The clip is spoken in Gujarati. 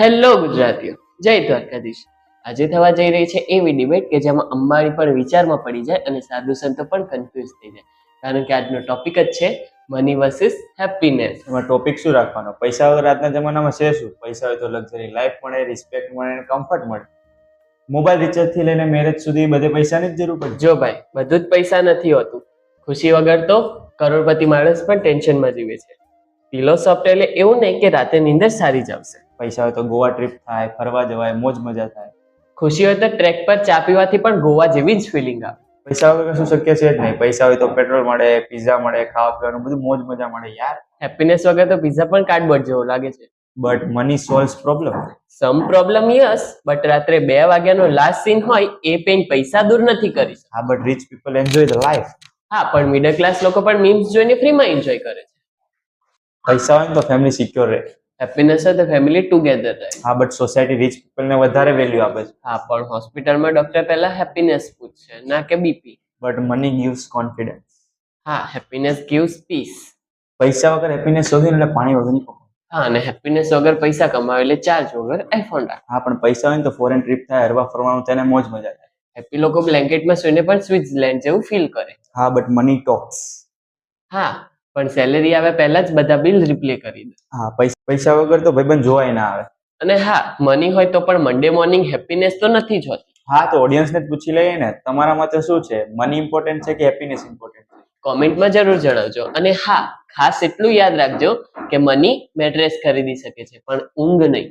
હેલો ગુજરાતીઓ, જય દ્વારકાધીશ. આજે થવા જઈ રહી છે એવી ડિબેટ કે જેમાં અંબાણી પણ વિચારમાં પડી જાય અને સાધુ સંતો પણ કન્ફ્યુઝ થઈ જાય, કારણ કે આજનો ટોપિક જ છે મની વર્સિસ હેપીનેસ. એમાં ટોપિક શું રાખવાનો? પૈસા વગર આજના જમાનામાં છે શું? પૈસા હોય તો લક્ઝરી લાઈફ મળે, રિસ્પેક્ટ મળે, કમ્ફર્ટ મળે. મોબાઈલ રિચાર્જ થી લઈને મેરેજ સુધી બધે પૈસાની જ જરૂર પડે. જો ભાઈ, બધું જ પૈસા નથી હોતું. ખુશી વગર તો કરોડપતિ માણસ પણ ટેન્શનમાં જીવે છે. ફિલોસોફર એટલે એવું નહીં કે રાતે નીંદર સારી જ આવશે. પૈસા હોય તો ગોવા ટ્રીપ થાય, ફરવા જવાય, મોજ મજા થાય. ખુશી હોય તો ટ્રેક પર ચા પીવાથી પણ ગોવા જેવી જ ફિલિંગ આવે. પૈસા વગર કશું શક્ય છે જ નહીં. પૈસા હોય તો પેટ્રોલ મળે, પીઝા મળે, ખાવા પીવાનું બધું મોજ મજા મળે યાર. હેપીનેસ વગર તો પિઝા પણ કાર્ડબોર્ડ જેવો લાગે છે. But money solves problem. Some problem yes, but રાત્રે 2 વાગ્યાનો લાસ્ટ સીન હોય એ પેઇન પૈસા દૂર નથી કરી શકતા. હા, but rich people enjoy the life. હા, પણ મિડલ ક્લાસ લોકો પણ મીમ્સ જોઈને ફ્રીમાં એન્જોય કરે છે. પૈસા હોય ને તો ફેમિલી સિક્યોર રહે. હેપીનેસ હોય તો ફેમિલી ટુગેધર રહે. હા, બટ સોસાયટી રીચ પીપલ ને વધારે વેલ્યુ આપે છે. હા, પણ હોસ્પિટલમાં ડોક્ટર પહેલા હેપીનેસ પૂછશે, ના કે BP. But money gives confidence. હા, હેપીનેસ ગિવ્સ પીસ. પૈસા વગર હેપીનેસ શોધી એટલે પાણી વગરની પકડ. હા, અને હેપીનેસ વગર પૈસા કમાવે એટલે ચાર્જ વગર આઈફોન રાખે. હા, પણ પૈસા હોય ને તો ફોરેન ટ્રીપ થાય, હરવા ફરવાનું, તેને મોજ મજા થાય. હેપી લોકો બ્લેન્કેટમાં સૂઈને પણ સ્વિટ્ઝરલેન્ડ જેવું ફીલ કરે. હા, બટ મની ટોક્સ. હા, પણ સેલેરી આવે પહેલા જ બધા બિલ રિપ્લે કરી દે. હા, પૈસા વગર તો ભાઈબંધ જોવાય ના આવે. અને હા, મની હોય તો પણ મંડે મોર્નિંગ હેપીનેસ તો નથી જ હોતી. હા, તો ઓડિયન્સને જ પૂછી લઈએ ને, તમારા મતે શું છે? મની ઇમ્પોર્ટન્ટ છે કે હેપીનેસ ઇમ્પોર્ટન્ટ છે? કોમેન્ટમાં જરૂર જણાવજો. અને હા, ખાસ એટલું યાદ રાખજો કે મની મેટ્રેસ ખરીદી શકે છે પણ ઊંઘ નહીં.